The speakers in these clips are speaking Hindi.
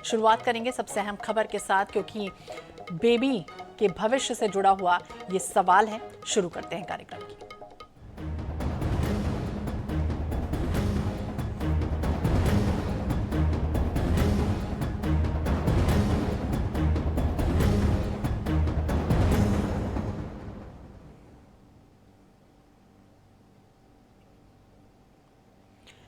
शुरुआत करेंगे सबसे अहम खबर के साथ, क्योंकि बेबी के भविष्य से जुड़ा हुआ ये सवाल है। शुरू करते हैं कार्यक्रम की।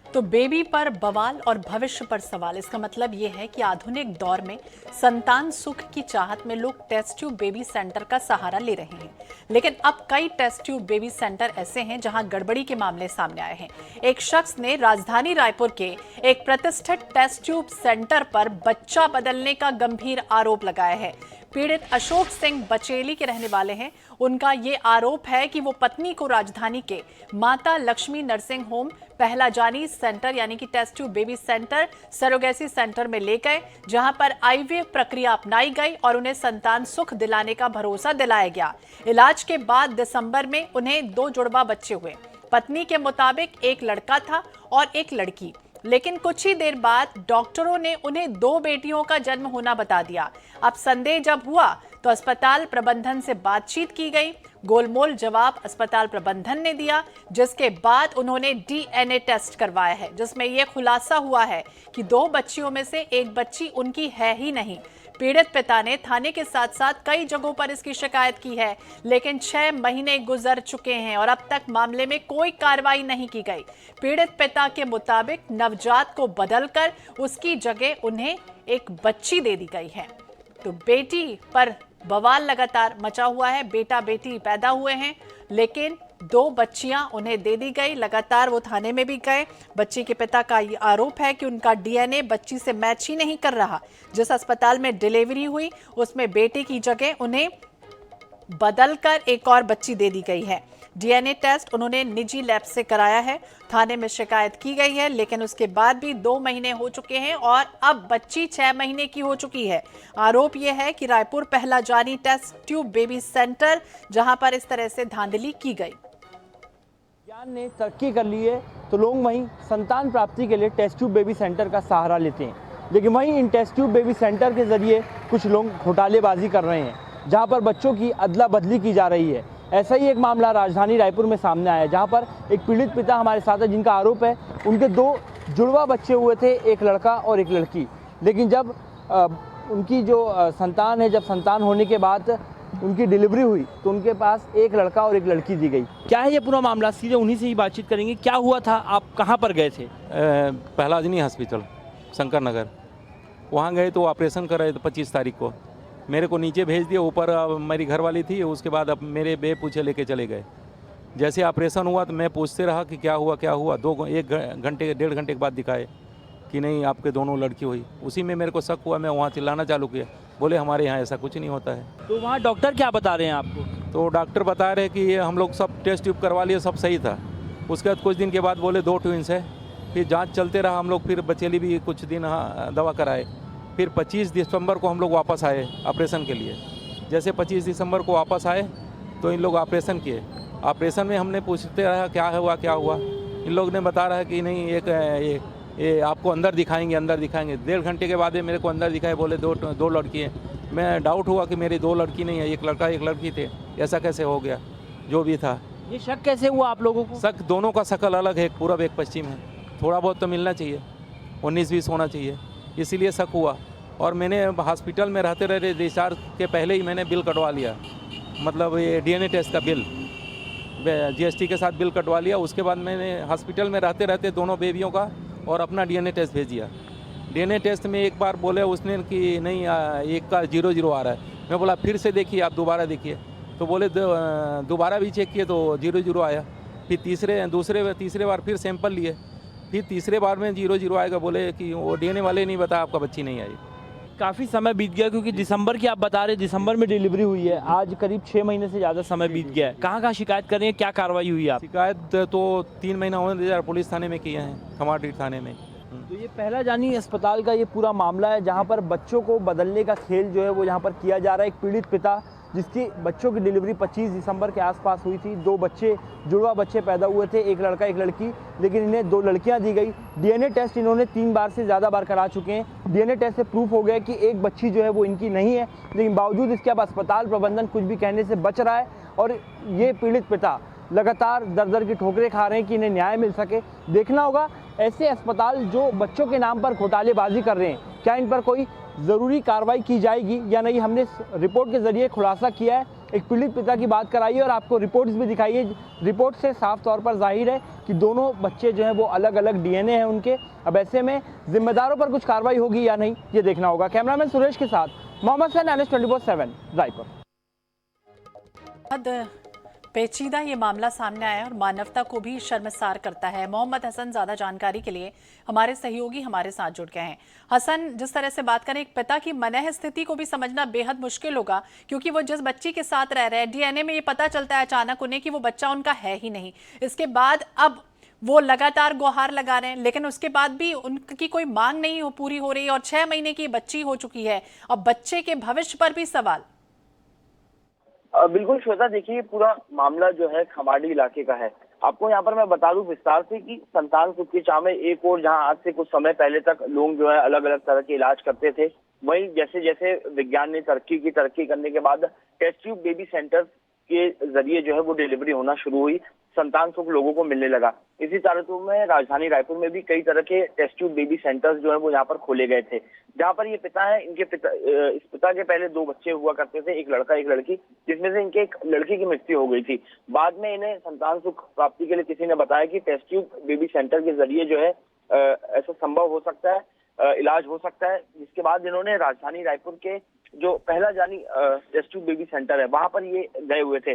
तो बेबी पर बवाल और भविष्य पर सवाल। इसका मतलब यह है कि आधुनिक दौर में संतान सुख की चाहत में लोग टेस्ट ट्यूब बेबी सेंटर का सहारा ले रहे हैं। लेकिन अब कई टेस्ट ट्यूब बेबी सेंटर ऐसे हैं जहां गड़बड़ी के मामले सामने आए हैं। एक शख्स ने राजधानी रायपुर के एक प्रतिष्ठित टेस्ट ट्यूब सेंटर पर बच्चा बदलने का गंभीर आरोप लगाया है। पीड़ित अशोक सिंह बचेली के रहने वाले हैं। उनका ये आरोप है कि वो पत्नी को राजधानी के माता लक्ष्मी नर्सिंग होम, पहला जानी सेंटर यानी कि test tube baby centre, surrogacy centre में ले गए, जहां पर आईवीएफ प्रक्रिया अपनाई गई और उन्हें संतान सुख दिलाने का भरोसा दिलाया गया। इलाज के बाद दिसंबर में उन्हें 2 जुड़वा बच्चे हुए। पत्नी के मुताबिक एक लड़का था और एक लड़की, लेकिन कुछ ही देर बाद डॉक्टरों ने उन्हें 2 बेटियों का जन्म होना बता दिया। अब संदेह जब हुआ तो अस्पताल प्रबंधन से बातचीत की गई। गोलमोल जवाब अस्पताल प्रबंधन ने दिया, जिसके बाद उन्होंने डीएनए टेस्ट करवाया है, जिसमें यह खुलासा हुआ है कि 2 बच्चियों में से एक बच्ची उनकी है ही नहीं। पीड़ित पिता ने थाने के साथ साथ कई जगहों पर इसकी शिकायत की है, लेकिन 6 महीने गुजर चुके हैं और अब तक मामले में कोई कार्रवाई नहीं की गई। पीड़ित पिता के मुताबिक नवजात को बदलकर उसकी जगह उन्हें एक बच्ची दे दी गई है। तो बेटी पर बवाल लगातार मचा हुआ है। बेटा बेटी पैदा हुए हैं, लेकिन 2 बच्चियां उन्हें दे दी गई। लगातार वो थाने में भी गए। बच्ची के पिता का ये आरोप है कि उनका डीएनए बच्ची से मैच ही नहीं कर रहा। जिस अस्पताल में डिलीवरी हुई उसमें बेटे की जगह उन्हें बदलकर एक और बच्ची दे दी गई है। डीएनए टेस्ट उन्होंने निजी लैब से कराया है। थाने में शिकायत की गई है, लेकिन उसके बाद भी 2 महीने हो चुके हैं और अब बच्ची 6 महीने की हो चुकी है। आरोप यह है कि रायपुर पहला जानी टेस्ट ट्यूब बेबी सेंटर, जहां पर इस तरह से धांधली की गई। विज्ञान ने तरक्की कर ली है तो लोग वहीं संतान प्राप्ति के लिए टेस्ट ट्यूब बेबी सेंटर का सहारा लेते हैं, लेकिन वहीं इन टेस्ट ट्यूब बेबी सेंटर के जरिए कुछ लोग घोटालेबाजी कर रहे हैं, जहां पर बच्चों की अदला बदली की जा रही है। ऐसा ही एक मामला राजधानी रायपुर में सामने आया, जहां पर एक पीड़ित पिता हमारे साथ है, जिनका आरोप है उनके 2 जुड़वा बच्चे हुए थे, एक लड़का और एक लड़की। लेकिन जब उनकी जो संतान है, जब संतान होने के बाद उनकी डिलीवरी हुई तो उनके पास एक लड़का और एक लड़की दी गई। क्या है ये पूरा मामला, सीधे उन्हीं से ही बातचीत करेंगे। क्या हुआ था, आप कहाँ पर गए थे? पहला जानी हॉस्पिटल शंकर नगर, वहाँ गए तो ऑपरेशन कर रहे थे 25 तारीख को। मेरे को नीचे भेज दिया, ऊपर मेरी घरवाली थी। उसके बाद अब मेरे बे पूछे लेके चले गए। जैसे ऑपरेशन हुआ तो मैं पूछते रहा कि क्या हुआ क्या हुआ। 1 घंटे 1.5 घंटे के बाद दिखाए कि नहीं आपके दोनों लड़की हुई। उसी में मेरे को शक हुआ, मैं वहाँ चिल्लाना चालू किया। बोले हमारे यहाँ ऐसा कुछ नहीं होता है। तो वहाँ डॉक्टर क्या बता रहे हैं आपको? तो डॉक्टर बता रहे कि हम लोग सब टेस्ट ट्यूब करवा लिए, सब सही था। उसके बाद कुछ दिन के बाद बोले 2 ट्विंस है। फिर जांच चलते रहा हम लोग, फिर बचेली भी कुछ दिन दवा कराए। फिर 25 दिसंबर को हम लोग वापस आए ऑपरेशन के लिए। जैसे 25 दिसंबर को वापस आए तो इन लोग ऑपरेशन किए। ऑपरेशन में हमने पूछते रहा क्या हुआ क्या हुआ। इन लोग ने बता रहा कि नहीं ये आपको अंदर दिखाएंगे 1.5 घंटे के बाद मेरे को अंदर दिखाए, बोले 2 लड़की हैं। मैं डाउट हुआ कि मेरी 2 लड़की नहीं है, एक लड़का एक लड़की थे। ऐसा कैसे हो गया? जो भी था, ये शक कैसे हुआ आप लोगों को? शक दोनों का शकल अलग है, एक पूरब एक पश्चिम है। थोड़ा बहुत तो मिलना चाहिए, 19-20 होना चाहिए, इसीलिए शक हुआ। और मैंने हॉस्पिटल में रहते रहते डिस्चार्ज के पहले ही मैंने बिल कटवा लिया, मतलब ये डीएनए टेस्ट का बिल, जीएसटी के साथ बिल कटवा लिया। उसके बाद मैंने हॉस्पिटल में रहते रहते दोनों बेबियों का और अपना डीएनए टेस्ट भेज दिया। डीएनए टेस्ट में एक बार बोले उसने कि नहीं एक का 0-0 आ रहा है। मैं बोला फिर से देखिए, आप दोबारा देखिए। तो बोले दोबारा भी चेक किए तो 0-0 आया। फिर तीसरे बार फिर सैंपल लिए, फिर तीसरे बार में 0-0 आएगा। बोले कि वो डीएनए वाले नहीं बताया आपका बच्ची नहीं आई। काफ़ी समय बीत गया, क्योंकि दिसंबर की आप बता रहे, दिसंबर में डिलीवरी हुई है। आज करीब 6 महीने से ज़्यादा समय बीत गया है। कहाँ शिकायत कर रहे हैं, क्या कार्रवाई हुई है आप? शिकायत तो 3 महीना होने पुलिस थाने में किए हैं, खमाटी थाने में। तो ये पहला जानी अस्पताल का ये पूरा मामला है, जहाँ पर बच्चों को बदलने का खेल जो है वो यहाँ पर किया जा रहा है। एक पीड़ित पिता जिसकी बच्चों की डिलीवरी 25 दिसंबर के आसपास हुई थी। 2 बच्चे, जुड़वा बच्चे पैदा हुए थे, एक लड़का एक लड़की, लेकिन इन्हें 2 लड़कियां दी गई। डीएनए टेस्ट इन्होंने 3 बार से ज़्यादा बार करा चुके हैं। डीएनए टेस्ट से प्रूफ हो गया कि एक बच्ची जो है वो इनकी नहीं है, लेकिन बावजूद इसके अब अस्पताल प्रबंधन कुछ भी कहने से बच रहा है और ये पीड़ित पिता लगातार दर दर की ठोकरें खा रहे हैं कि इन्हें न्याय मिल सके। देखना होगा ऐसे अस्पताल जो बच्चों के नाम पर घोटालेबाजी कर रहे हैं, क्या इन पर कोई ज़रूरी कार्रवाई की जाएगी या नहीं। हमने रिपोर्ट के ज़रिए खुलासा किया है, एक पीड़ित पिता की बात कराई है और आपको रिपोर्ट्स भी दिखाई है। रिपोर्ट से साफ तौर पर जाहिर है कि दोनों बच्चे जो हैं वो अलग अलग डीएनए हैं उनके। अब ऐसे में जिम्मेदारों पर कुछ कार्रवाई होगी या नहीं, ये देखना होगा। कैमरामैन सुरेश के साथ मोहम्मद सैन, NS 24/7 रायपुर। पेचीदा ये मामला सामने आया और मानवता को भी शर्मसार करता है। मोहम्मद हसन, ज्यादा जानकारी के लिए हमारे सहयोगी हमारे साथ जुड़ गए हैं। हसन, जिस तरह से बात करें, एक पिता की मनह स्थिति को भी समझना बेहद मुश्किल होगा, क्योंकि वो जिस बच्ची के साथ रह रहे हैं, डीएनए में ये पता चलता है अचानक उन्हें कि वो बच्चा उनका है ही नहीं। इसके बाद अब वो लगातार गुहार लगा रहे हैं, लेकिन उसके बाद भी उनकी कोई मांग नहीं पूरी हो रही और 6 महीने की बच्ची हो चुकी है। अब बच्चे के भविष्य पर भी सवाल। बिल्कुल श्वेता, देखिए पूरा मामला जो है खमाड़ी इलाके का है। आपको यहाँ पर मैं बता दूं विस्तार से कि संतान सुख की चाह में एक और जहाँ आज से कुछ समय पहले तक लोग जो है अलग अलग तरह के इलाज करते थे, वहीं जैसे जैसे विज्ञान ने तरक्की करने के बाद टेस्ट ट्यूब बेबी सेंटर के जरिए जो है वो डिलीवरी होना शुरू हुई, संतान सुख लोगों को मिलने लगा। इसी तारतम्य में राजधानी रायपुर में भी कई तरह के टेस्ट ट्यूब बेबी सेंटर्स जो है वो यहाँ पर खोले गए थे, जहाँ पर ये पिता है, इस पिता के पहले 2 बच्चे हुआ करते थे, एक लड़का एक लड़की, जिसमें से इनके एक लड़की की मृत्यु हो गई थी। बाद में इन्हें संतान सुख प्राप्ति के लिए किसी ने बताया कि टेस्ट ट्यूब बेबी सेंटर के जरिए जो है ऐसा संभव हो सकता है, इलाज हो सकता है। जिसके बाद इन्होंने राजधानी रायपुर के जो पहला जानी टेस्ट ट्यूब बेबी सेंटर है वहां पर ये गए हुए थे।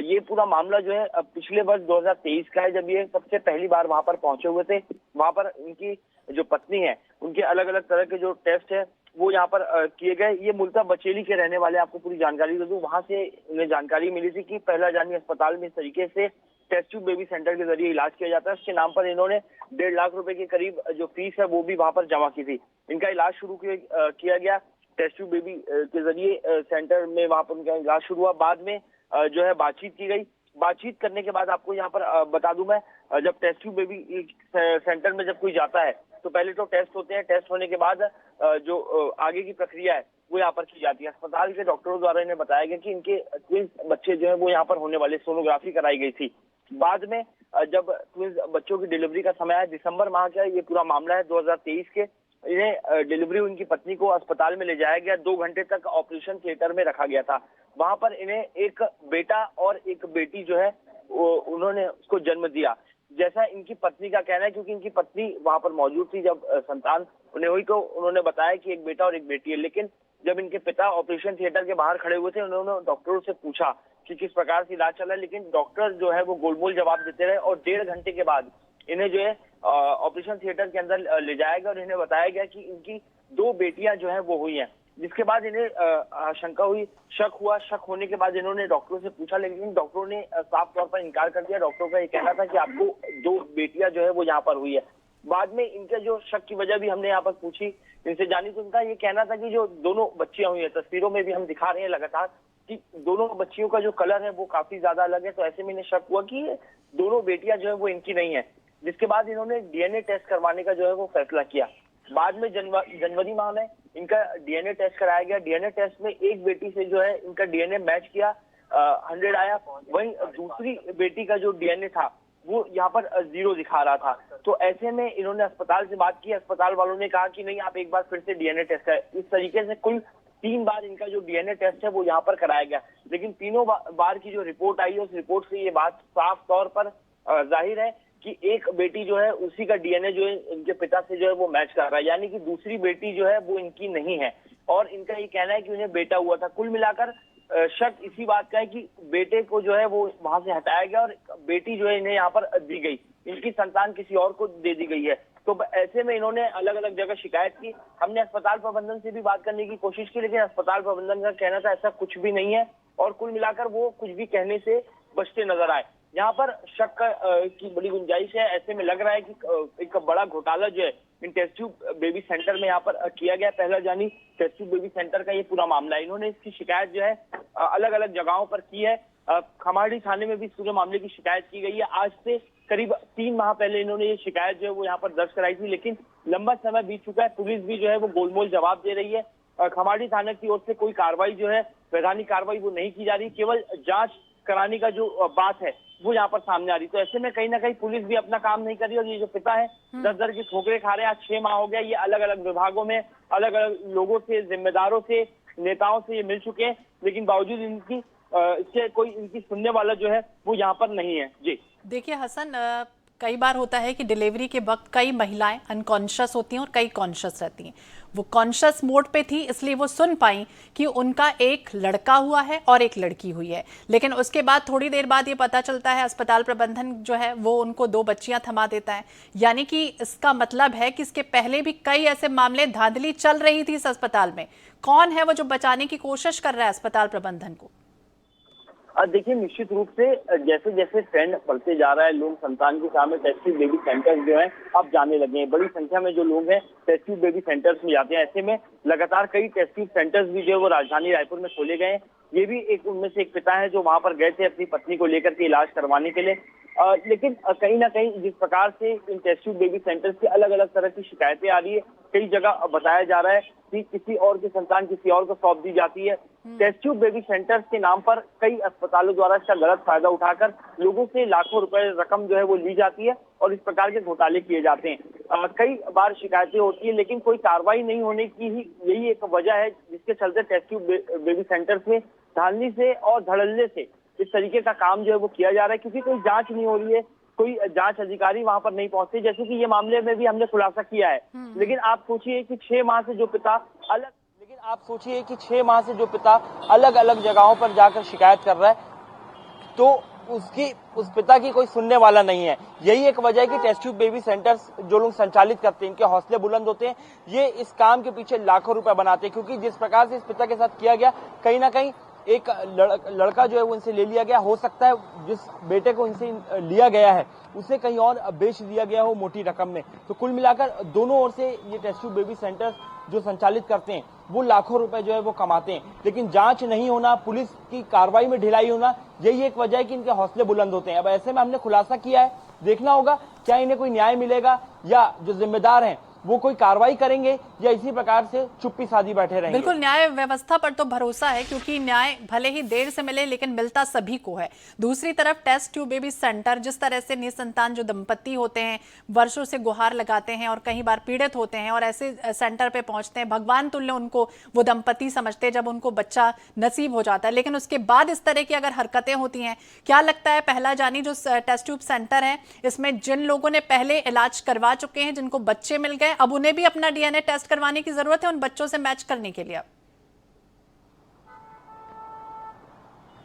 ये पूरा मामला जो है पिछले वर्ष 2023 का है, जब ये सबसे पहली बार वहां पर पहुंचे हुए थे। वहां पर इनकी जो पत्नी है, उनके अलग अलग तरह के जो टेस्ट है वो यहाँ पर किए गए। ये मूलतः बचेली के रहने वाले, आपको पूरी जानकारी दे दूं, वहां से उन्हें जानकारी मिली थी कि पहला जानी अस्पताल में इस तरीके से टेस्ट ट्यूब बेबी सेंटर के जरिए इलाज किया जाता है। उसके नाम पर इन्होंने 1.5 लाख रुपए के करीब जो फीस है वो भी वहां पर जमा की थी। इनका इलाज शुरू किया गया टेस्ट ट्यूब बेबी के जरिए सेंटर में, वहां पर उनका इलाज शुरू हुआ। बाद में जो है बातचीत की गई। बातचीत करने के बाद आपको यहाँ पर बता दूं मैं, जब टेस्ट ट्यूब बेबी सेंटर में जब कोई जाता है तो पहले तो टेस्ट होते हैं, टेस्ट होने के बाद जो आगे की प्रक्रिया है वो यहाँ पर की जाती है। अस्पताल के डॉक्टरों द्वारा इन्हें बताया गया कि इनके ट्विंस बच्चे जो है वो यहाँ पर होने वाले, सोनोग्राफी कराई गई थी। बाद में जब ट्विंस बच्चों की डिलीवरी का समय है, दिसंबर माह का ये पूरा मामला है 2023 के, इन्हें डिलीवरी उनकी पत्नी को अस्पताल में ले जाया गया। 2 घंटे तक ऑपरेशन थिएटर में रखा गया था। वहां पर इन्हें एक बेटा और एक बेटी जो है उन्होंने उसको जन्म दिया, जैसा इनकी पत्नी का कहना है, क्योंकि इनकी पत्नी वहां पर मौजूद थी जब संतान उन्हें हुई। तो उन्होंने बताया कि एक बेटा और एक बेटी है। लेकिन जब इनके पिता ऑपरेशन थिएटर के बाहर खड़े हुए थे, उन्होंने डॉक्टरों से पूछा कि किस प्रकार से इलाज चल रहा है, लेकिन डॉक्टर जो है वो गोलमोल जवाब देते रहे और 1.5 घंटे के बाद इन्हें जो है ऑपरेशन थिएटर के अंदर ले जाया गया और इन्हें बताया गया कि इनकी 2 बेटियां जो है वो हुई हैं। जिसके बाद इन्हें शंका हुई, शक हुआ। शक होने के बाद इन्होंने डॉक्टरों से पूछा, लेकिन डॉक्टरों ने साफ तौर पर इनकार कर दिया। डॉक्टरों का ये कहना था कि आपको 2 बेटियां जो है वो यहाँ पर हुई है। बाद में इनके जो शक की वजह भी हमने यहाँ पर पूछी, इनसे जानी, तो इनका ये कहना था कि जो दोनों बच्चियां हुई है, तस्वीरों में भी हम दिखा रहे हैं लगातार कि दोनों बच्चियों का जो कलर है वो काफी ज्यादा अलग है। तो ऐसे में इन्हें शक हुआ कि दोनों बेटियां जो है वो इनकी नहीं है। जिसके बाद इन्होंने डीएनए टेस्ट करवाने का जो है वो फैसला किया। बाद में जनवरी माह में इनका डीएनए टेस्ट कराया गया। डीएनए टेस्ट में एक बेटी से जो है इनका डीएनए मैच किया, 100 आया। वहीं दूसरी बेटी का जो डीएनए था वो यहाँ पर 0 दिखा रहा था। तो ऐसे में इन्होंने अस्पताल से बात की। अस्पताल वालों ने कहा कि नहीं, आप एक बार फिर से डीएनए टेस्ट करें। इस तरीके से कुल 3 बार इनका जो डीएनए टेस्ट है वो यहाँ पर कराया गया। लेकिन तीनों बार की जो रिपोर्ट आई है उस रिपोर्ट से ये बात साफ तौर पर जाहिर है कि एक बेटी जो है उसी का डीएनए जो है इनके पिता से जो है वो मैच कर रहा है, यानी कि दूसरी बेटी जो है वो इनकी नहीं है। और इनका ये कहना है कि उन्हें बेटा हुआ था। कुल मिलाकर शक इसी बात का है कि बेटे को जो है वो वहां से हटाया गया और बेटी जो है इन्हें यहाँ पर दी गई, इनकी संतान किसी और को दे दी गई है। तो ऐसे में इन्होंने अलग अलग जगह शिकायत की। हमने अस्पताल प्रबंधन से भी बात करने की कोशिश की, लेकिन अस्पताल प्रबंधन का कहना था ऐसा कुछ भी नहीं है और कुल मिलाकर वो कुछ भी कहने से बचते नजर आए। यहाँ पर शक की बड़ी गुंजाइश है। ऐसे में लग रहा है कि एक बड़ा घोटाला जो है इन टेस्ट ट्यूब बेबी सेंटर में यहाँ पर किया गया। पहला जानी टेस्ट ट्यूब बेबी सेंटर का ये पूरा मामला है। इन्होंने इसकी शिकायत जो है अलग अलग जगहों पर की है। खमाड़ी थाने में भी इस पूरे मामले की शिकायत की गई है। आज से करीब 3 माह पहले इन्होंने ये शिकायत जो है वो यहाँ पर दर्ज कराई थी, लेकिन लंबा समय बीत चुका है। पुलिस भी जो है वो गोलमोल जवाब दे रही है। खमाड़ी थाने की ओर से कोई कार्रवाई जो है, वैधानिक कार्रवाई वो नहीं की जा रही, केवल जांच कराने का जो बात है वो यहाँ पर सामने आ रही। तो ऐसे में कहीं ना कहीं पुलिस भी अपना काम नहीं कर रही और ये जो पिता है दर की ठोकरें खा रहे हैं। आज 6 माह हो गया, ये अलग अलग विभागों में अलग अलग लोगों से, जिम्मेदारों से, नेताओं से ये मिल चुके हैं, लेकिन बावजूद इससे कोई इनकी सुनने वाला जो है वो यहाँ पर नहीं है। जी देखिए हसन, कई बार होता है कि डिलीवरी के वक्त कई महिलाएं अनकॉन्शियस होती हैं और कई कॉन्शियस रहती हैं। वो कॉन्शियस मोड पे थी, इसलिए वो सुन पाई कि उनका एक लड़का हुआ है और एक लड़की हुई है, लेकिन उसके बाद थोड़ी देर बाद ये पता चलता है, अस्पताल प्रबंधन जो है वो उनको 2 बच्चियां थमा देता है। यानी कि इसका मतलब है कि इसके पहले भी कई ऐसे मामले, धांधली चल रही थी इस अस्पताल में। कौन है वो जो बचाने की कोशिश कर रहा है अस्पताल प्रबंधन को? देखिए, निश्चित रूप से जैसे जैसे ट्रेंड बढ़ते जा रहा है, लोग संतान के सामने टेस्ट ट्यूब बेबी सेंटर्स जो है अब जाने लगे हैं। बड़ी संख्या में जो लोग हैं टेस्ट ट्यूब बेबी सेंटर्स में जाते हैं। ऐसे में लगातार कई टेस्ट ट्यूब सेंटर्स भी जो है वो राजधानी रायपुर में खोले गए हैं। ये भी एक उनमें से एक पिता है जो वहां पर गए थे अपनी पत्नी को लेकर के इलाज करवाने के लिए। लेकिन कहीं ना कहीं जिस प्रकार से इन टेस्ट ट्यूब बेबी सेंटर्स की अलग अलग तरह की शिकायतें आ रही है, कई जगह बताया जा रहा है कि किसी और की संतान किसी और को सौंप दी जाती है। टेस्ट ट्यूब बेबी सेंटर्स के नाम पर कई अस्पतालों द्वारा इसका गलत फायदा उठाकर लोगों से लाखों रुपए रकम जो है वो ली जाती है और इस प्रकार के घोटाले किए जाते हैं। कई बार शिकायतें होती है, लेकिन कोई कार्रवाई नहीं होने की ही यही एक वजह है जिसके चलते टेस्ट ट्यूब बेबी सेंटर्स में धांधली से और धड़ल्ले से इस तरीके का काम जो है वो किया जा रहा है, क्योंकि कोई जांच नहीं हो रही है, कोई जांच अधिकारी वहां पर नहीं पहुंचते। जैसे कि ये मामले में भी हमने खुलासा किया है। लेकिन आप सोचिए कि 6 माह से जो पिता अलग अलग जगहों पर जाकर शिकायत कर रहा है, तो उस पिता की कोई सुनने वाला नहीं है। यही एक वजह है कि टेस्ट ट्यूब बेबी सेंटर्स जो लोग संचालित करते हैं, इनके हौसले बुलंद होते हैं। ये इस काम के पीछे लाखों रुपए बनाते हैं, क्योंकि जिस प्रकार से इस पिता के साथ किया गया, कहीं ना कहीं एक लड़का जो है वो इनसे ले लिया गया। हो सकता है जिस बेटे को इनसे लिया गया है उसे कहीं और बेच दिया गया हो मोटी रकम में। तो कुल मिलाकर दोनों ओर से ये टेस्ट ट्यूब बेबी सेंटर्स जो संचालित करते हैं वो लाखों रुपए जो है वो कमाते हैं। लेकिन जांच नहीं होना, पुलिस की कार्रवाई में ढिलाई होना, यही एक वजह है कि इनके हौसले बुलंद होते हैं। अब ऐसे में हमने खुलासा किया है, देखना होगा क्या इन्हें कोई न्याय मिलेगा या जो जिम्मेदार हैं वो कोई कार्रवाई करेंगे या इसी प्रकार से चुप्पी साधी बैठे रहेंगे। बिल्कुल, न्याय व्यवस्था पर तो भरोसा है, क्योंकि न्याय भले ही देर से मिले लेकिन मिलता सभी को है। दूसरी तरफ टेस्ट ट्यूब बेबी सेंटर, जिस तरह से निसंतान जो दंपत्ति होते हैं वर्षों से गुहार लगाते हैं और कई बार पीड़ित होते हैं और ऐसे सेंटर पे पहुंचते हैं, भगवान तुल्य उनको वो दंपत्ति समझते हैं जब उनको बच्चा नसीब हो जाता है। लेकिन उसके बाद इस तरह की अगर हरकतें होती हैं, क्या लगता है पहला जानी जो टेस्ट ट्यूब सेंटर है, इसमें जिन लोगों ने पहले इलाज करवा चुके हैं, जिनको बच्चे मिल गए, अब उन्हें भी अपना डीएनए टेस्ट करवाने की जरूरत है उन बच्चों से मैच करने के लिए?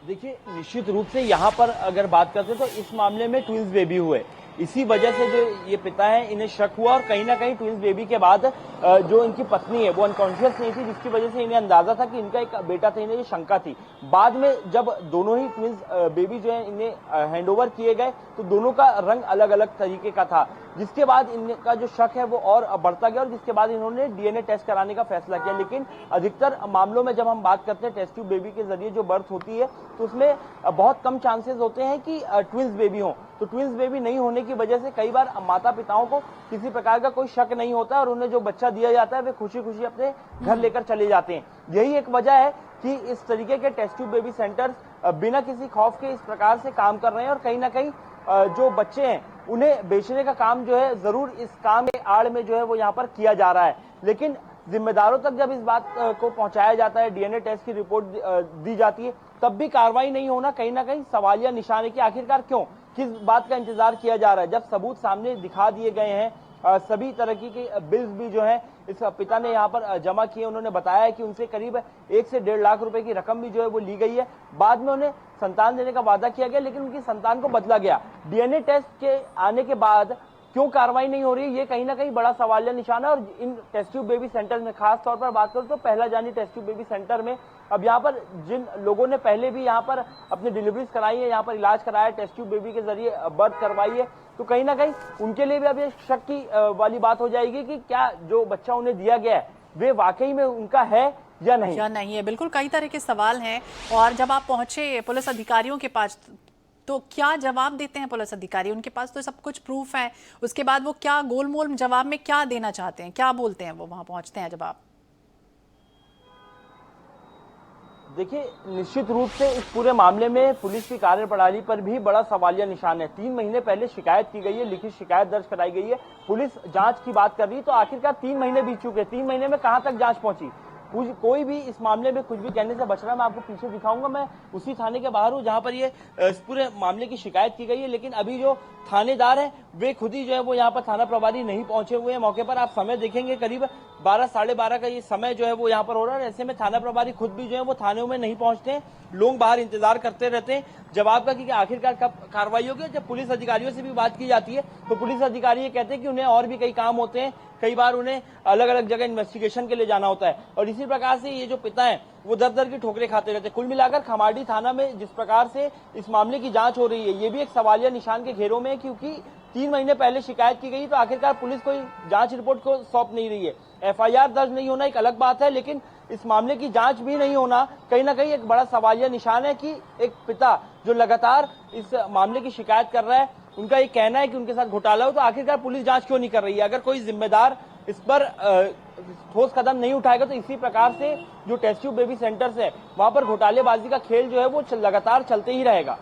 देखिए, निश्चित रूप से यहाँ पर अगर बात करते हैं तो इस मामले में ट्विंस बेबी हुए, इसी वजह से जो ये पिता है इन्हें शक हुआ और कहीं ना कहीं ट्विंस बेबी के बाद जो इनकी पत्नी है वो अनकॉन्शियस नहीं थी, जिसकी वजह से इन्हें अंदाजा था कि इनका एक बेटा था। इन्हें ये शंका थी। बाद में जब दोनों ही ट्विंस बेबी जो है इन्हें हैंडओवर किए गए तो दोनों का रंग अलग अलग तरीके का था, जिसके बाद इनका जो शक है वो और बढ़ता गया और जिसके बाद इन्होंने डीएनए टेस्ट कराने का फैसला किया। लेकिन अधिकतर मामलों में जब हम बात करते हैं टेस्ट ट्यूब बेबी के जरिए जो बर्थ होती है तो उसमें बहुत कम चांसेस होते हैं कि ट्विंस बेबी हो। तो ट्विंस बेबी नहीं होने की वजह से कई बार माता पिताओं को किसी प्रकार का कोई शक नहीं होता और उन्हें जो बच्चा दिया जाता है वे खुशी खुशी अपने घर लेकर चले जाते हैं। यही एक वजह है कि इस तरीके के टेस्ट ट्यूब बेबी सेंटर्स बिना किसी खौफ के इस प्रकार से काम कर रहे हैं और कहीं ना कहीं जो बच्चे हैं उन्हें बेचने का काम जो है जरूर इस काम के आड़ में जो है वो यहाँ पर किया जा रहा है। लेकिन जिम्मेदारों तक जब इस बात को पहुंचाया जाता है, डीएनए टेस्ट की रिपोर्ट दी जाती है, तब भी कार्रवाई नहीं होना कहीं ना कहीं सवालिया निशान है कि आखिरकार क्यों, किस बात का इंतजार किया जा रहा है। जब सबूत सामने दिखा दिए गए हैं, सभी तरह की बिल्स भी जो है इस पिता ने यहाँ पर जमा किए। उन्होंने बताया है कि उनसे करीब 1 से 1.5 लाख रुपए की रकम भी जो है वो ली गई है। बाद में उन्हें संतान देने का वादा किया गया, लेकिन उनकी संतान को बदला गया। डीएनए टेस्ट के आने के बाद क्यों कार्रवाई नहीं हो रही है, ये कहीं ना कहीं बड़ा सवालिया निशान है। और इन टेस्ट ट्यूब बेबी सेंटर में खास तौर पर बात करूं तो पहला जानी टेस्ट ट्यूब बेबी सेंटर में अब यहाँ पर जिन लोगों ने पहले भी यहाँ पर अपनी डिलीवरीज कराई है, यहाँ पर इलाज कराया, टेस्ट ट्यूब बेबी के जरिए बर्थ करवाई है, तो कहीं ना कहीं उनके लिए भी अब ये शक की वाली बात हो जाएगी कि क्या जो बच्चा उन्हें दिया गया है वे वाकई में उनका है या नहीं। है बिल्कुल, कई तरह के सवाल हैं। और जब आप पहुंचे पुलिस अधिकारियों के पास तो क्या जवाब देते हैं पुलिस अधिकारी? उनके पास तो सब कुछ प्रूफ है, उसके बाद वो क्या गोलमोल जवाब में क्या देना चाहते हैं, क्या बोलते हैं वो वहां पहुंचते हैं जब आप? देखिए, निश्चित रूप से इस पूरे मामले में पुलिस की कार्यप्रणाली पर भी बड़ा सवालिया निशान है। 3 महीने पहले शिकायत की गई है, लिखित शिकायत दर्ज कराई गई है, पुलिस जांच की बात कर रही है, तो आखिरकार 3 महीने बीत चुके हैं। 3 महीने में कहां तक जांच पहुंची? कोई भी इस मामले में कुछ भी कहने से बच रहा है। मैं आपको पीछे दिखाऊंगा, मैं उसी थाने के बाहर हूं जहां पर ये इस पूरे मामले की शिकायत की गई है, लेकिन अभी जो थानेदार है वे खुद ही जो है वो यहाँ पर थाना प्रभारी नहीं पहुंचे हुए हैं मौके पर। आप समय देखेंगे करीब 12 साढ़े 12 का ये समय जो है वो यहाँ पर हो रहा है। ऐसे में थाना प्रभारी खुद भी जो है वो थानों में नहीं पहुंचते हैं, लोग बाहर इंतजार करते रहते हैं जवाब का कि आखिरकार कब कार्रवाई होगी। जब पुलिस अधिकारियों से भी बात की जाती है तो पुलिस अधिकारी ये कहते हैं कि उन्हें और भी कई काम होते हैं, कई बार उन्हें अलग अलग जगह इन्वेस्टिगेशन के लिए जाना होता है। और इसी प्रकार से ये जो पिता है वो दर दर की ठोकरें खाते रहते हैं। कुल मिलाकर खमाड़ी थाना में जिस प्रकार से इस मामले की जांच हो रही है ये भी एक सवालिया निशान के घेरों में है, क्योंकि 3 महीने पहले शिकायत की गई तो आखिरकार पुलिस कोई जांच रिपोर्ट को सौंप नहीं रही है। एफआईआर दर्ज नहीं होना एक अलग बात है, लेकिन इस मामले की जांच भी नहीं होना कहीं ना कहीं एक बड़ा सवालिया निशान है कि एक पिता जो लगातार इस मामले की शिकायत कर रहा है, उनका ये कहना है कि उनके साथ घोटाला हो, तो आखिरकार पुलिस जांच क्यों नहीं कर रही है? अगर कोई जिम्मेदार इस पर ठोस कदम नहीं उठाएगा तो इसी प्रकार से जो टेस्ट ट्यूब बेबी सेंटर्स है वहां पर घोटालेबाजी का खेल जो है वो लगातार चलते ही रहेगा।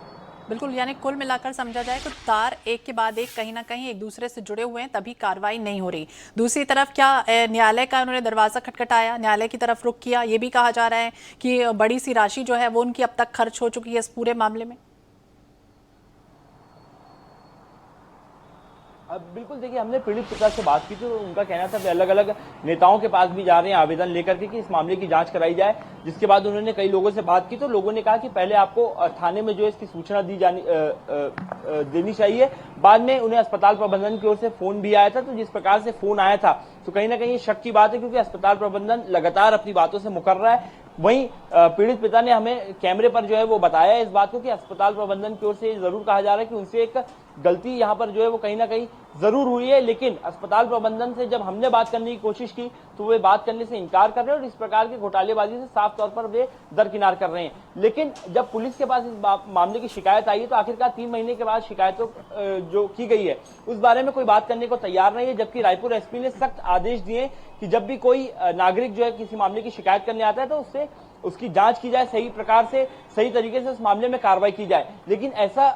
बिल्कुल, यानी कुल मिलाकर समझा जाए तो तार एक के बाद एक कहीं ना कहीं एक दूसरे से जुड़े हुए हैं, तभी कार्रवाई नहीं हो रही। दूसरी तरफ क्या न्यायालय का उन्होंने दरवाजा खटखटाया, न्यायालय की तरफ रुख किया, ये भी कहा जा रहा है कि बड़ी सी राशि जो है वो उनकी अब तक खर्च हो चुकी है इस पूरे मामले में। अब बिल्कुल देखिए, हमने पीड़ित पिता से बात की तो उनका कहना था वे अलग अलग नेताओं के पास भी जा रहे हैं आवेदन लेकर के कि इस मामले की जांच कराई जाए। जिसके बाद उन्होंने कई लोगों से बात की तो लोगों ने कहा कि पहले आपको थाने में जो है इसकी सूचना देनी चाहिए। बाद में उन्हें अस्पताल प्रबंधन की ओर से फोन भी आया था, तो जिस प्रकार से फोन आया था तो कहीं ना कहीं शक की बात है, क्योंकि अस्पताल प्रबंधन लगातार अपनी बातों से मुकर रहा है। वहीं पीड़ित पिता ने हमें कैमरे पर जो है वो बताया इस बात को कि अस्पताल प्रबंधन की ओर से जरूर कहा जा रहा है कि उनसे एक गलती यहाँ पर जो है वो कहीं ना कहीं जरूर हुई है, लेकिन अस्पताल प्रबंधन से जब हमने बात करने की कोशिश की तो वे बात करने से इनकार कर रहे हैं और इस प्रकार की घोटालेबाजी से साफ तौर पर वे दरकिनार कर रहे हैं। लेकिन जब पुलिस के पास इस मामले की शिकायत आई है तो आखिरकार 3 महीने के बाद शिकायतों जो की गई है उस बारे में कोई बात करने को तैयार नहीं है, जबकि रायपुर एसपी ने सख्त आदेश दिए कि जब भी कोई नागरिक जो है किसी मामले की शिकायत करने आता है तो उससे उसकी जांच की जाए, सही प्रकार से सही तरीके से उस मामले में कार्रवाई की जाए। लेकिन ऐसा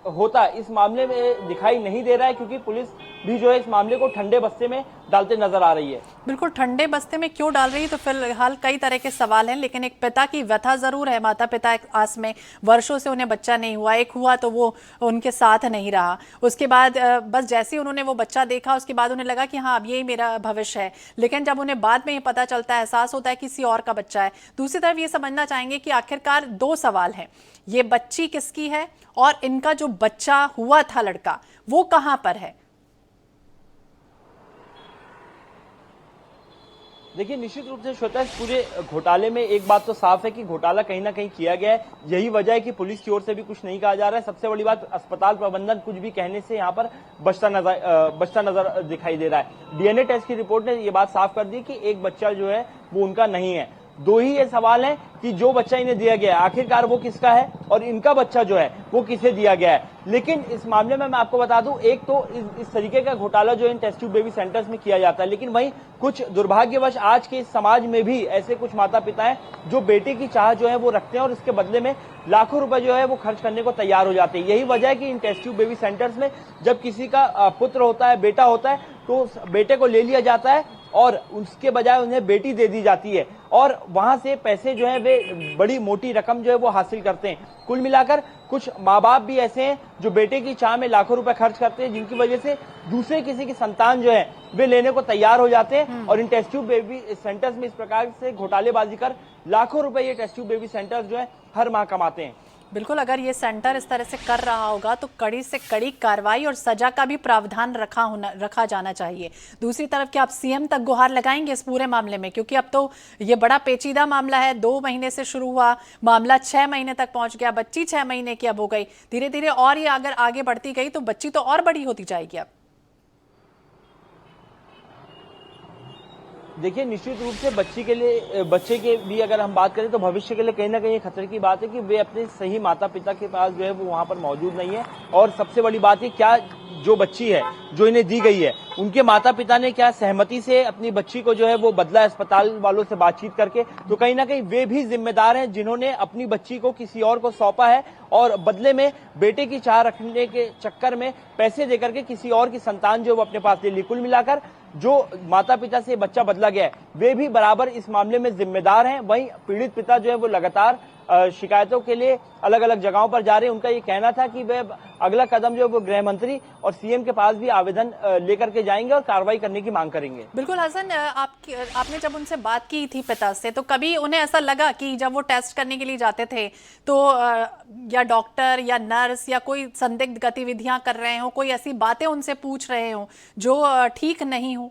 होता इस मामले में दिखाई नहीं दे रहा है, क्योंकि पुलिस भी जो है इस मामले को ठंडे बस्ते में डालते नजर आ रही है। बिल्कुल, ठंडे बस्ते में क्यों डाल रही है तो फिलहाल कई तरह के सवाल हैं, लेकिन एक पिता की व्यथा जरूर है। माता पिता आस में वर्षों से उन्हें बच्चा नहीं हुआ, एक हुआ तो वो उनके साथ नहीं रहा। उसके बाद बस जैसे ही उन्होंने वो बच्चा देखा उसके बाद उन्हें लगा कि हाँ अब यही मेरा भविष्य है, लेकिन जब उन्हें बाद में ये पता चलता है, एहसास होता है किसी और का बच्चा है। दूसरी तरफ ये समझना चाहेंगे कि आखिरकार 2 सवाल हैं, ये बच्ची किसकी है और इनका जो बच्चा हुआ था लड़का वो कहां पर है। देखिए, निश्चित रूप से श्वेता, इस पूरे घोटाले में एक बात तो साफ है कि घोटाला कहीं ना कहीं किया गया है। यही वजह है कि पुलिस की ओर से भी कुछ नहीं कहा जा रहा है। सबसे बड़ी बात, अस्पताल प्रबंधन कुछ भी कहने से यहाँ पर बचता नजर दिखाई दे रहा है। डीएनए टेस्ट की रिपोर्ट ने ये बात साफ कर दी कि एक बच्चा जो है वो उनका नहीं है। 2 ही ये सवाल है कि जो बच्चा इन्हें दिया गया है आखिरकार वो किसका है और इनका बच्चा जो है वो किसे दिया गया है। लेकिन इस मामले में मैं आपको बता दूं, एक तो इस तरीके का घोटाला जो इन टेस्ट ट्यूब बेबी सेंटर्स में किया जाता है, लेकिन वहीं कुछ दुर्भाग्यवश आज के इस समाज में भी ऐसे कुछ माता पिता हैं जो बेटे की चाह जो है वो रखते हैं और इसके बदले में लाखों रुपए जो है वो खर्च करने को तैयार हो जाते हैं। यही वजह है कि इन टेस्ट ट्यूब बेबी सेंटर्स में जब किसी का पुत्र होता है, बेटा होता है, तो बेटे को ले लिया जाता है और उसके बजाय उन्हें बेटी दे दी जाती है और वहां से पैसे जो है वे बड़ी मोटी रकम जो है वो हासिल करते हैं। कुल मिलाकर कुछ माँ बाप भी ऐसे हैं जो बेटे की चाह में लाखों रुपए खर्च करते हैं, जिनकी वजह से दूसरे किसी की संतान जो है वे लेने को तैयार हो जाते हैं और इन टेस्ट ट्यूब बेबी सेंटर्स में इस प्रकार से घोटालेबाजी कर लाखों रुपए ये टेस्ट ट्यूब बेबी सेंटर्स जो है हर माह कमाते हैं। बिल्कुल, अगर ये सेंटर इस तरह से कर रहा होगा तो कड़ी से कड़ी कार्रवाई और सजा का भी प्रावधान रखा जाना चाहिए। दूसरी तरफ क्या आप सीएम तक गुहार लगाएंगे इस पूरे मामले में, क्योंकि अब तो ये बड़ा पेचीदा मामला है। 2 महीने से शुरू हुआ मामला 6 महीने तक पहुंच गया, बच्ची 6 महीने की अब हो गई, धीरे धीरे और ये अगर आगे बढ़ती गई तो बच्ची तो और बड़ी होती जाएगी। अब देखिए, निश्चित रूप से बच्चे के भी अगर हम बात करें तो भविष्य के लिए कहीं ना कहीं खतरे की बात है कि वे अपने सही माता पिता के पास जो है वो वहां पर मौजूद नहीं है। और सबसे बड़ी बात है, क्या जो बच्ची है जो इन्हें दी गई है, उनके माता पिता ने क्या सहमति से अपनी बच्ची को जो है वो बदला अस्पताल वालों से बातचीत करके? तो कहीं ना कहीं वे भी जिम्मेदार हैं जिन्होंने अपनी बच्ची को किसी और को सौंपा है और बदले में बेटे की चाह रखने के चक्कर में पैसे देकर के किसी और की संतान जो वो अपने पास ले ली। कुल मिलाकर जो माता पिता से बच्चा बदला गया है, वे भी बराबर इस मामले में जिम्मेदार हैं। वहीं पीड़ित पिता जो है वो लगातार शिकायतों के लिए अलग अलग जगहों पर जा रहे हैं। उनका ये कहना था कि वे अगला कदम जो है वो गृह मंत्री और सीएम के पास भी आवेदन लेकर के जाएंगे और कार्रवाई करने की मांग करेंगे। बिल्कुल हसन, आपने जब उनसे बात की थी पिता से, तो कभी उन्हें ऐसा लगा कि जब वो टेस्ट करने के लिए जाते थे तो या डॉक्टर या नर्स या कोई संदिग्ध गतिविधियां कर रहे हो, कोई ऐसी बातें उनसे पूछ रहे हो जो ठीक नहीं हो?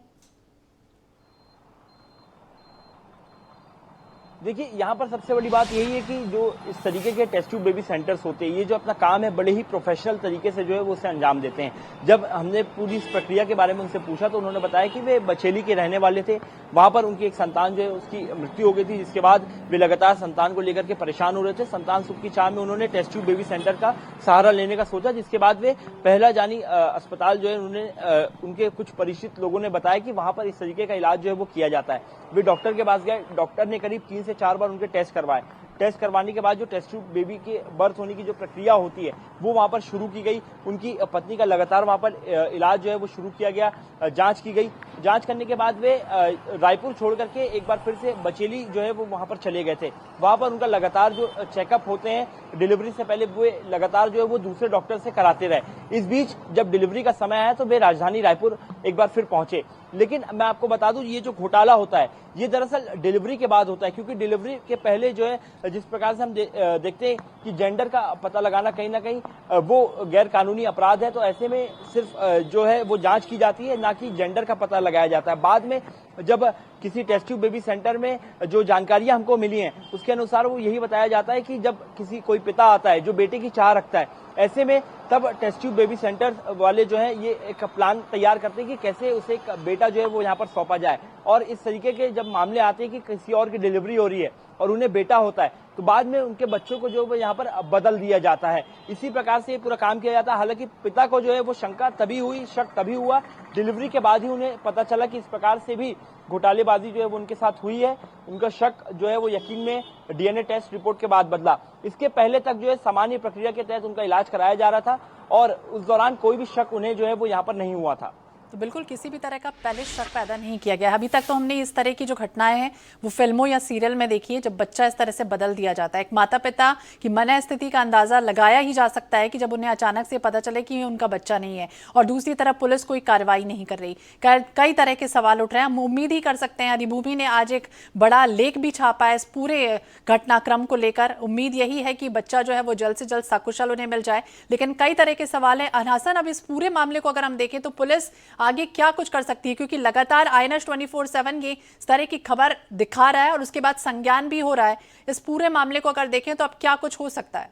देखिए, यहाँ पर सबसे बड़ी बात यही है कि जो इस तरीके के टेस्ट ट्यूब बेबी सेंटर्स होते हैं, ये जो अपना काम है बड़े ही प्रोफेशनल तरीके से जो है वो उसे अंजाम देते हैं। जब हमने पूरी इस प्रक्रिया के बारे में उनसे पूछा तो उन्होंने बताया कि वे बचेली के रहने वाले थे। वहां पर उनकी एक संतान जो है उसकी मृत्यु हो गई थी, जिसके बाद वे लगातार संतान को लेकर के परेशान हो रहे थे। संतान सुख की चाह में उन्होंने टेस्ट ट्यूब बेबी सेंटर का सहारा लेने का सोचा, जिसके बाद वे पहला जानी अस्पताल जो है उन्होंने उनके कुछ परिचित लोगों ने बताया कि वहां पर इस तरीके का इलाज जो है वो किया जाता है। वे डॉक्टर के पास गए, डॉक्टर ने करीब 3 से 4 बार उनके टेस्ट करवाए। टेस्ट करवाने के बाद जो टेस्ट ट्यूब बेबी के बर्थ होने की जो प्रक्रिया होती है वो वहां पर शुरू की गई। उनकी पत्नी का लगातार वहां पर इलाज जो है वो शुरू किया गया, जांच की गई। जांच करने के बाद वे रायपुर छोड़ करके एक बार फिर से बचेली जो है वो वहां पर चले गए थे। वहां पर उनका लगातार जो चेकअप होते हैं डिलीवरी से पहले, वे लगातार जो है वो दूसरे डॉक्टर से कराते रहे। इस बीच जब डिलीवरी का समय आया तो वे राजधानी रायपुर एक बार फिर पहुंचे। लेकिन मैं आपको बता दूं, ये जो घोटाला होता है ये दरअसल डिलीवरी के बाद होता है, क्योंकि डिलीवरी के पहले जो है जिस प्रकार से हम देखते हैं कि जेंडर का पता लगाना कहीं ना कहीं वो गैर कानूनी अपराध है। तो ऐसे में सिर्फ जो है वो जांच की जाती है, ना कि जेंडर का पता लगाया जाता है। बाद में जब किसी टेस्ट ट्यूब बेबी सेंटर में जो जानकारियां हमको मिली हैं उसके अनुसार वो यही बताया जाता है कि जब कोई पिता आता है जो बेटे की चाह रखता है, ऐसे में तब टेस्ट ट्यूब बेबी सेंटर वाले जो है ये एक प्लान तैयार करते हैं कि कैसे उसे एक बेटा जो है वो यहाँ पर सौंपा जाए। और इस तरीके के जब मामले आते हैं कि किसी और की डिलीवरी हो रही है और उन्हें बेटा होता है, तो बाद में उनके बच्चों को जो है यहाँ पर बदल दिया जाता है। इसी प्रकार से ये पूरा काम किया जाता है। हालांकि पिता को जो है वो शंका तभी हुई, शक तभी हुआ, डिलीवरी के बाद ही उन्हें पता चला कि इस प्रकार से भी घोटालेबाजी जो है वो उनके साथ हुई है। उनका शक जो है वो यकीन में डीएनए टेस्ट रिपोर्ट के बाद बदला। इसके पहले तक जो है सामान्य प्रक्रिया के तहत उनका इलाज कराया जा रहा था और उस दौरान कोई भी शक उन्हें जो है वो यहाँ पर नहीं हुआ था। तो बिल्कुल किसी भी तरह का पहले शक पैदा नहीं किया गया। अभी तक तो हमने इस तरह की जो घटनाएं हैं वो फिल्मों या सीरियल में देखी है, जब बच्चा इस तरह से बदल दिया जाता है। एक माता पिता की मन स्थिति का अंदाजा लगाया ही जा सकता है कि जब उन्हें अचानक से पता चले कि उनका बच्चा नहीं है, और दूसरी तरफ पुलिस कोई कार्रवाई नहीं कर रही। कई तरह के सवाल उठ रहे हैं। हम उम्मीद ही कर सकते हैं, आदिभूमि ने आज एक बड़ा लेख भी छापा है इस पूरे घटनाक्रम को लेकर। उम्मीद यही है कि बच्चा जो है वो जल्द से जल्द सकुशल उन्हें मिल जाए, लेकिन कई तरह के सवाल है। हसन, अब इस पूरे मामले को अगर हम देखें तो पुलिस आगे क्या कुछ कर सकती है, क्योंकि लगातार INS 24/7 ये इस तरह की खबर दिखा रहा है और उसके बाद संज्ञान भी हो रहा है। इस पूरे मामले को अगर देखें तो अब क्या कुछ हो सकता है?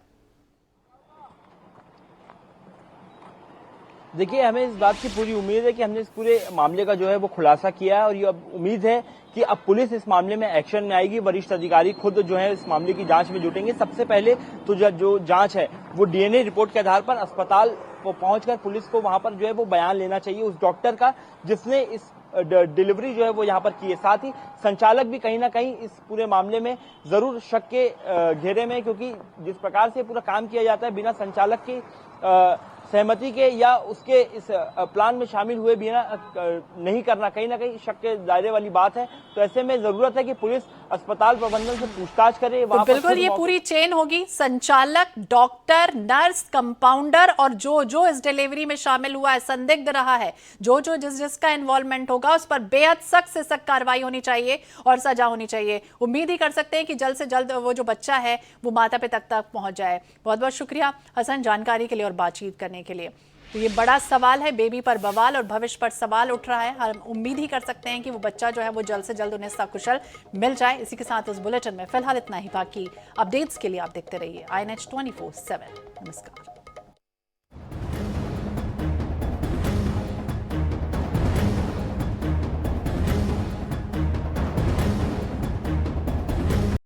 देखिए, हमें इस बात की पूरी उम्मीद है कि हमने इस पूरे मामले का जो है वो खुलासा किया है और ये अब उम्मीद है कि अब पुलिस इस मामले में एक्शन में आएगी। वरिष्ठ अधिकारी खुद जो है इस मामले की जांच में जुटेंगे। सबसे पहले तो जो जांच है वो डीएनए रिपोर्ट के आधार पर अस्पताल को पहुंचकर पुलिस को वहां पर जो है वो बयान लेना चाहिए उस डॉक्टर का जिसने इस डिलीवरी जो है वो यहाँ पर की है। साथ ही संचालक भी कहीं ना कहीं इस पूरे मामले में जरूर शक के घेरे में, क्योंकि जिस प्रकार से पूरा काम किया जाता है बिना संचालक के सहमति के या उसके इस प्लान में शामिल हुए भी नहीं करना कहीं ना कहीं शक के दायरे वाली बात है। तो ऐसे में जरूरत है कि पुलिस अस्पताल प्रबंधन से पूछताछ करे। तो बिल्कुल ये पूरी चेन होगी, संचालक, डॉक्टर, नर्स, कंपाउंडर और जो इस डिलीवरी में शामिल हुआ है, संदिग्ध रहा है, जो जिसका इन्वॉल्वमेंट होगा उस पर बेहद सख्त से सख्त कार्रवाई होनी चाहिए और सजा होनी चाहिए। उम्मीद ही कर सकते हैं कि जल्द से जल्द वो जो बच्चा है वो माता पिता तक पहुंच जाए। बहुत बहुत शुक्रिया हसन जानकारी के लिए और बातचीत करने के लिए। तो ये बड़ा सवाल है, बेबी पर बवाल और भविष्य पर सवाल उठ रहा है। हम उम्मीद ही कर सकते हैं कि वो बच्चा जो है वो जल्द से जल्द उन्हें सकुशल मिल जाए। इसी के साथ उस बुलेटिन में फिलहाल इतना ही। बाकी अपडेट्स के लिए आप देखते रहिए INH 24/7। नमस्कार।